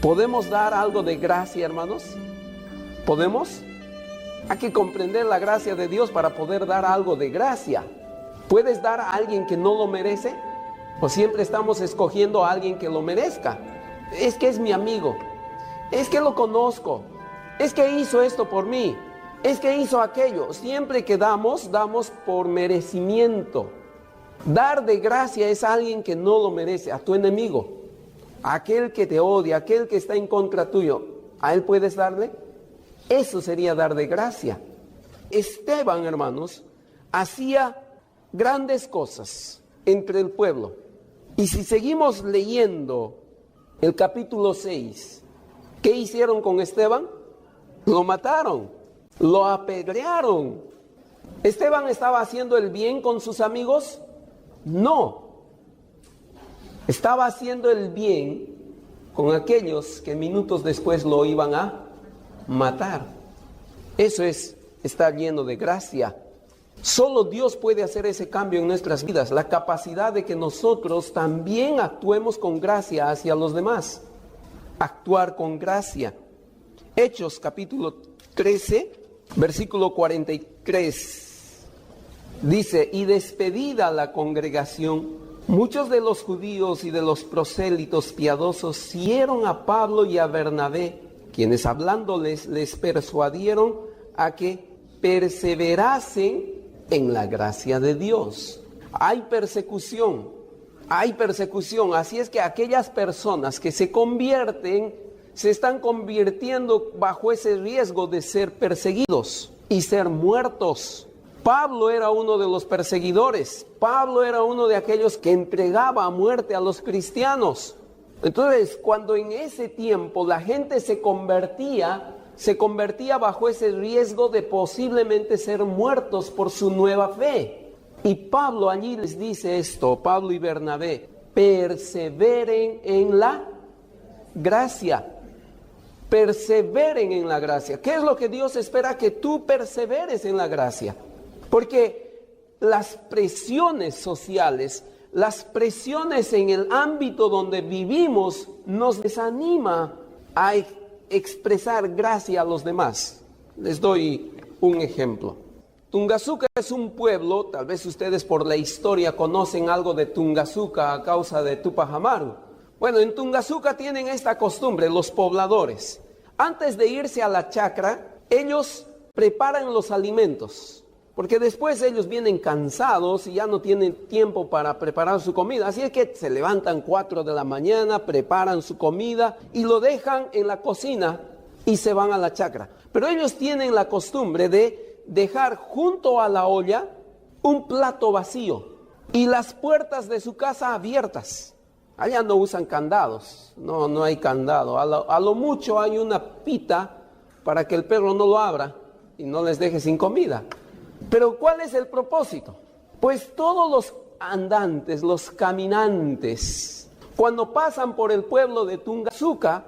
¿Podemos dar algo de gracia, hermanos? ¿Podemos? Hay que comprender la gracia de Dios para poder dar algo de gracia. ¿Puedes dar a alguien que no lo merece? ¿O siempre estamos escogiendo a alguien que lo merezca? Es que es mi amigo, es que lo conozco, es que hizo esto por mí, es que hizo aquello. Siempre que damos por merecimiento. Dar de gracia es a alguien que no lo merece, a tu enemigo, a aquel que te odia, a aquel que está en contra tuyo. ¿A él puedes darle? Eso sería dar de gracia. Esteban, hermanos, hacía grandes cosas entre el pueblo. Y si seguimos leyendo el capítulo 6, ¿qué hicieron con Esteban? Lo mataron, lo apedrearon. ¿Esteban estaba haciendo el bien con sus amigos? No. Estaba haciendo el bien con aquellos que minutos después lo iban a matar. Eso es estar lleno de gracia. Solo Dios puede hacer ese cambio en nuestras vidas, la capacidad de que nosotros también actuemos con gracia hacia los demás. Actuar con gracia. Hechos capítulo 13, versículo 43. Dice: y despedida la congregación, muchos de los judíos y de los prosélitos piadosos siguieron a Pablo y a Bernabé, quienes hablándoles les persuadieron a que perseverasen en la gracia de Dios. Hay persecución, así es que aquellas personas que se convierten, se están convirtiendo bajo ese riesgo de ser perseguidos y ser muertos. Pablo era uno de los perseguidores, Pablo era uno de aquellos que entregaba a muerte a los cristianos. Entonces, cuando en ese tiempo la gente se convertía bajo ese riesgo de posiblemente ser muertos por su nueva fe. Y Pablo allí les dice esto, Pablo y Bernabé: perseveren en la gracia. Perseveren en la gracia. ¿Qué es lo que Dios espera? Que tú perseveres en la gracia. Porque las presiones sociales, las presiones en el ámbito donde vivimos nos desanima a expresar gracia a los demás. Les doy un ejemplo. Tungazuca es un pueblo, tal vez ustedes por la historia conocen algo de Tungazuca a causa de Tupac Amaru. Bueno, en Tungazuca tienen esta costumbre, los pobladores. Antes de irse a la chacra, ellos preparan los alimentos, porque después ellos vienen cansados y ya no tienen tiempo para preparar su comida. Así es que se levantan 4 de la mañana, preparan su comida y lo dejan en la cocina y se van a la chacra. Pero ellos tienen la costumbre de dejar junto a la olla un plato vacío y las puertas de su casa abiertas. Allá no usan candados, no hay candado. A lo mucho hay una pita para que el perro no lo abra y no les deje sin comida. Pero ¿cuál es el propósito? Pues todos los andantes, los caminantes, cuando pasan por el pueblo de Tungazuca,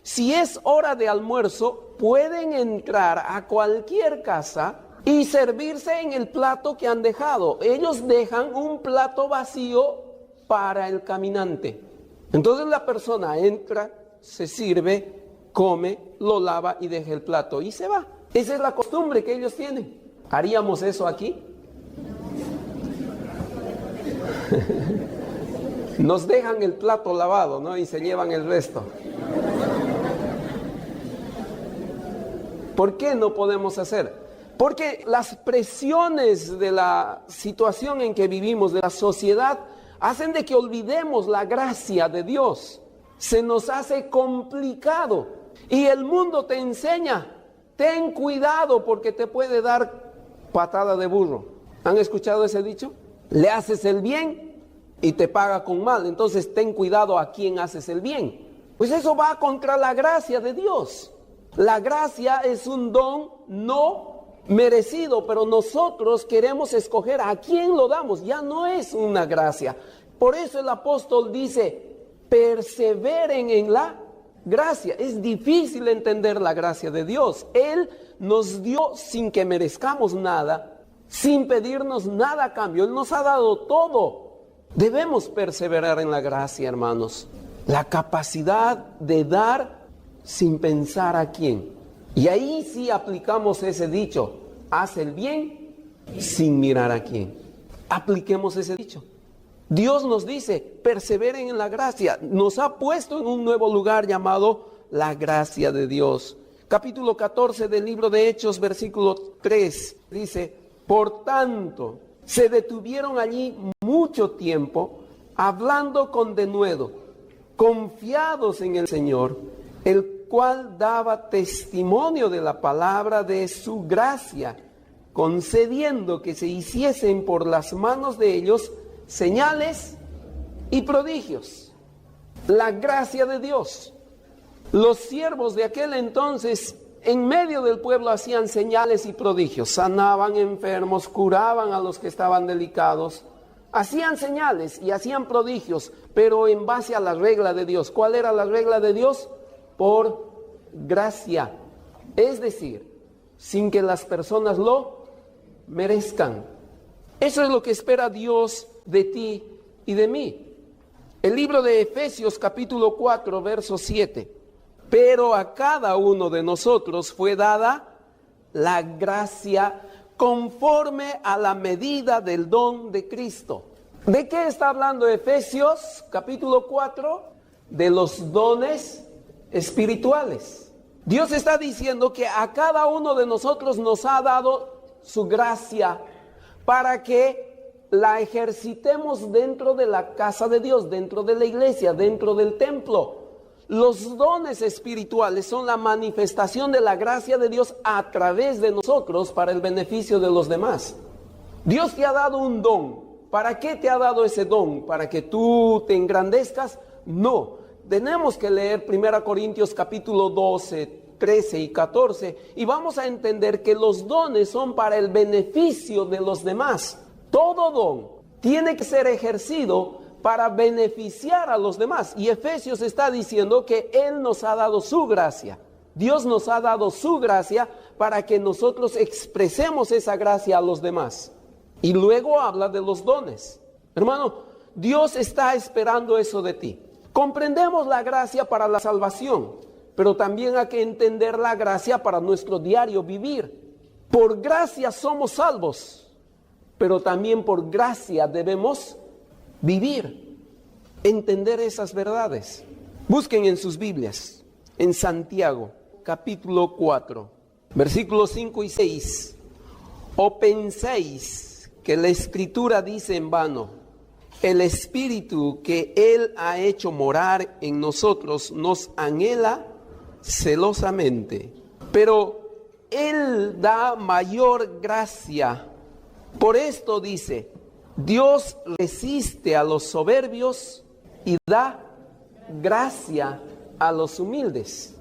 si es hora de almuerzo, pueden entrar a cualquier casa y servirse en el plato que han dejado. Ellos dejan un plato vacío para el caminante. Entonces la persona entra, se sirve, come, lo lava y deja el plato y se va. Esa es la costumbre que ellos tienen. ¿Haríamos eso aquí? Nos dejan el plato lavado, ¿no? Y se llevan el resto. ¿Por qué no podemos hacer? Porque las presiones de la situación en que vivimos, de la sociedad, hacen de que olvidemos la gracia de Dios. Se nos hace complicado. Y el mundo te enseña: ten cuidado porque te puede dar patada de burro. ¿Han escuchado ese dicho? Le haces el bien y te paga con mal. Entonces ten cuidado a quién haces el bien. Pues eso va contra la gracia de Dios. La gracia es un don no merecido, pero nosotros queremos escoger a quién lo damos. Ya no es una gracia. Por eso el apóstol dice: perseveren en la gracia. Es difícil entender la gracia de Dios. Él nos dio sin que merezcamos nada, sin pedirnos nada a cambio. Él nos ha dado todo. Debemos perseverar en la gracia, hermanos. La capacidad de dar sin pensar a quién. Y ahí sí aplicamos ese dicho, haz el bien sin mirar a quién. Apliquemos ese dicho. Dios nos dice, perseveren en la gracia. Nos ha puesto en un nuevo lugar llamado la gracia de Dios. Capítulo 14 del libro de Hechos, versículo 3, dice, por tanto, se detuvieron allí mucho tiempo, hablando con denuedo, confiados en el Señor, el cual daba testimonio de la palabra de su gracia, concediendo que se hiciesen por las manos de ellos señales y prodigios. La gracia de Dios. Los siervos de aquel entonces en medio del pueblo hacían señales y prodigios, sanaban enfermos, curaban a los que estaban delicados, hacían señales y hacían prodigios, pero en base a la regla de Dios. ¿Cuál era la regla de Dios? Por gracia, es decir, sin que las personas lo merezcan. Eso es lo que espera Dios de ti y de mí. El libro de Efesios capítulo 4 verso 7. Pero a cada uno de nosotros fue dada la gracia conforme a la medida del don de Cristo. ¿De qué está hablando Efesios capítulo 4? De los dones espirituales. Dios está diciendo que a cada uno de nosotros nos ha dado su gracia para que la ejercitemos dentro de la casa de Dios, dentro de la iglesia, dentro del templo. Los dones espirituales son la manifestación de la gracia de Dios a través de nosotros para el beneficio de los demás. Dios te ha dado un don. ¿Para qué te ha dado ese don? ¿Para que tú te engrandezcas? No. Tenemos que leer 1 Corintios capítulo 12, 13 y 14 y vamos a entender que los dones son para el beneficio de los demás. Todo don tiene que ser ejercido para beneficiar a los demás. Y Efesios está diciendo que Él nos ha dado su gracia. Dios nos ha dado su gracia para que nosotros expresemos esa gracia a los demás. Y luego habla de los dones. Hermano, Dios está esperando eso de ti. Comprendemos la gracia para la salvación, pero también hay que entender la gracia para nuestro diario vivir. Por gracia somos salvos, pero también por gracia debemos vivir, entender esas verdades. Busquen en sus Biblias, en Santiago, capítulo 4, versículos 5 y 6. ¿O pensáis que la Escritura dice en vano, el Espíritu que Él ha hecho morar en nosotros nos anhela celosamente? Pero Él da mayor gracia. Por esto dice, Dios resiste a los soberbios y da gracia a los humildes.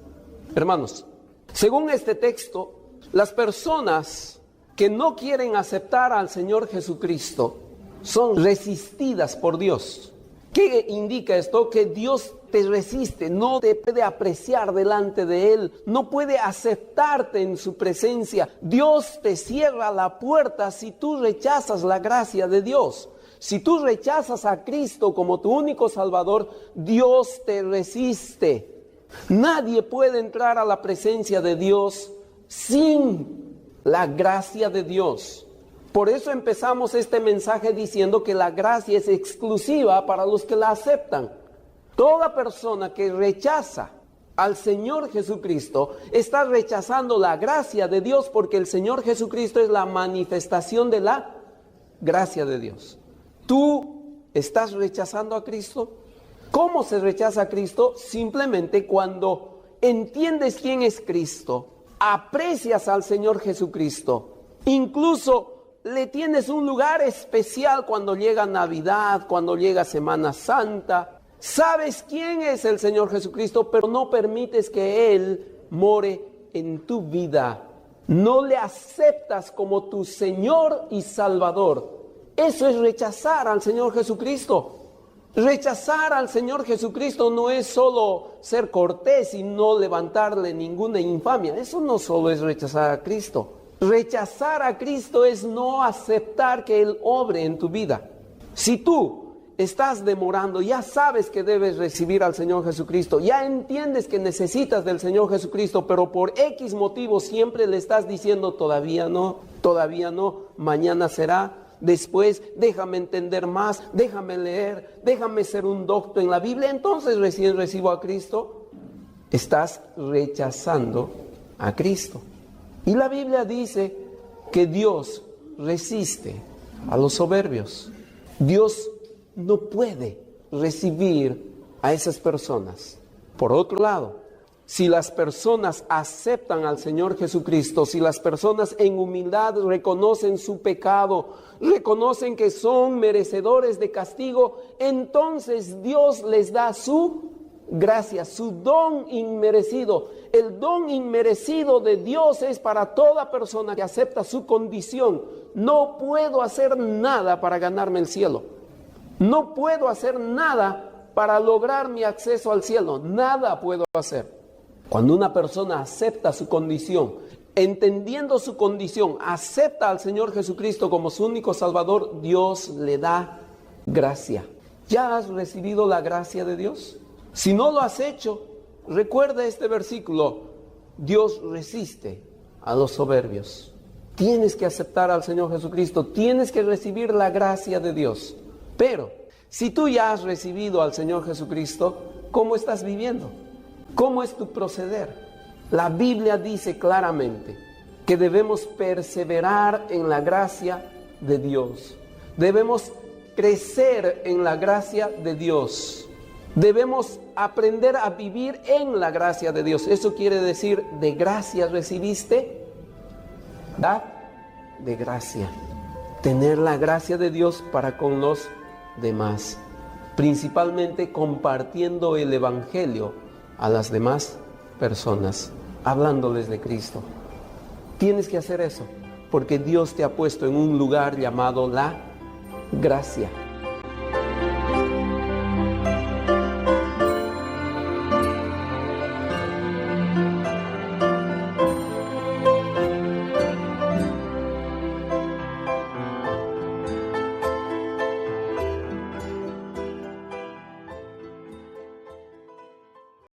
Hermanos, según este texto, las personas que no quieren aceptar al Señor Jesucristo son resistidas por Dios. ¿Qué indica esto? Que Dios te resiste, no te puede apreciar delante de Él, no puede aceptarte en su presencia. Dios te cierra la puerta si tú rechazas la gracia de Dios. Si tú rechazas a Cristo como tu único Salvador, Dios te resiste. Nadie puede entrar a la presencia de Dios sin la gracia de Dios. Por eso empezamos este mensaje diciendo que la gracia es exclusiva para los que la aceptan. Toda persona que rechaza al Señor Jesucristo está rechazando la gracia de Dios, porque el Señor Jesucristo es la manifestación de la gracia de Dios. ¿Tú estás rechazando a Cristo? ¿Cómo se rechaza a Cristo? Simplemente cuando entiendes quién es Cristo, aprecias al Señor Jesucristo, incluso le tienes un lugar especial cuando llega Navidad, cuando llega Semana Santa. Sabes quién es el Señor Jesucristo, pero no permites que Él more en tu vida. No le aceptas como tu Señor y Salvador. Eso es rechazar al Señor Jesucristo. Rechazar al Señor Jesucristo no es solo ser cortés y no levantarle ninguna infamia. Eso no solo es rechazar a Cristo. Rechazar a Cristo es no aceptar que Él obre en tu vida. Si tú estás demorando, ya sabes que debes recibir al Señor Jesucristo, ya entiendes que necesitas del Señor Jesucristo, pero por X motivo siempre le estás diciendo todavía no, mañana será, después déjame entender más, déjame leer, déjame ser un docto en la Biblia, entonces recién recibo a Cristo. Estás rechazando a Cristo. Y la Biblia dice que Dios resiste a los soberbios. Dios no puede recibir a esas personas. Por otro lado, si las personas aceptan al Señor Jesucristo, si las personas en humildad reconocen su pecado, reconocen que son merecedores de castigo, entonces Dios les da su gracia, su don inmerecido. El don inmerecido de Dios es para toda persona que acepta su condición. No puedo hacer nada para ganarme el cielo. No puedo hacer nada para lograr mi acceso al cielo. Nada puedo hacer. Cuando una persona acepta su condición, entendiendo su condición, acepta al Señor Jesucristo como su único Salvador, Dios le da gracia. ¿Ya has recibido la gracia de Dios? Si no lo has hecho, recuerda este versículo: Dios resiste a los soberbios. Tienes que aceptar al Señor Jesucristo, tienes que recibir la gracia de Dios. Pero si tú ya has recibido al Señor Jesucristo, ¿cómo estás viviendo? ¿Cómo es tu proceder? La Biblia dice claramente que debemos perseverar en la gracia de Dios. Debemos crecer en la gracia de Dios. Debemos aprender a vivir en la gracia de Dios. Eso quiere decir, de gracia recibiste, da de gracia. Tener la gracia de Dios para con los demás, principalmente compartiendo el Evangelio a las demás personas, hablándoles de Cristo. Tienes que hacer eso, porque Dios te ha puesto en un lugar llamado la gracia.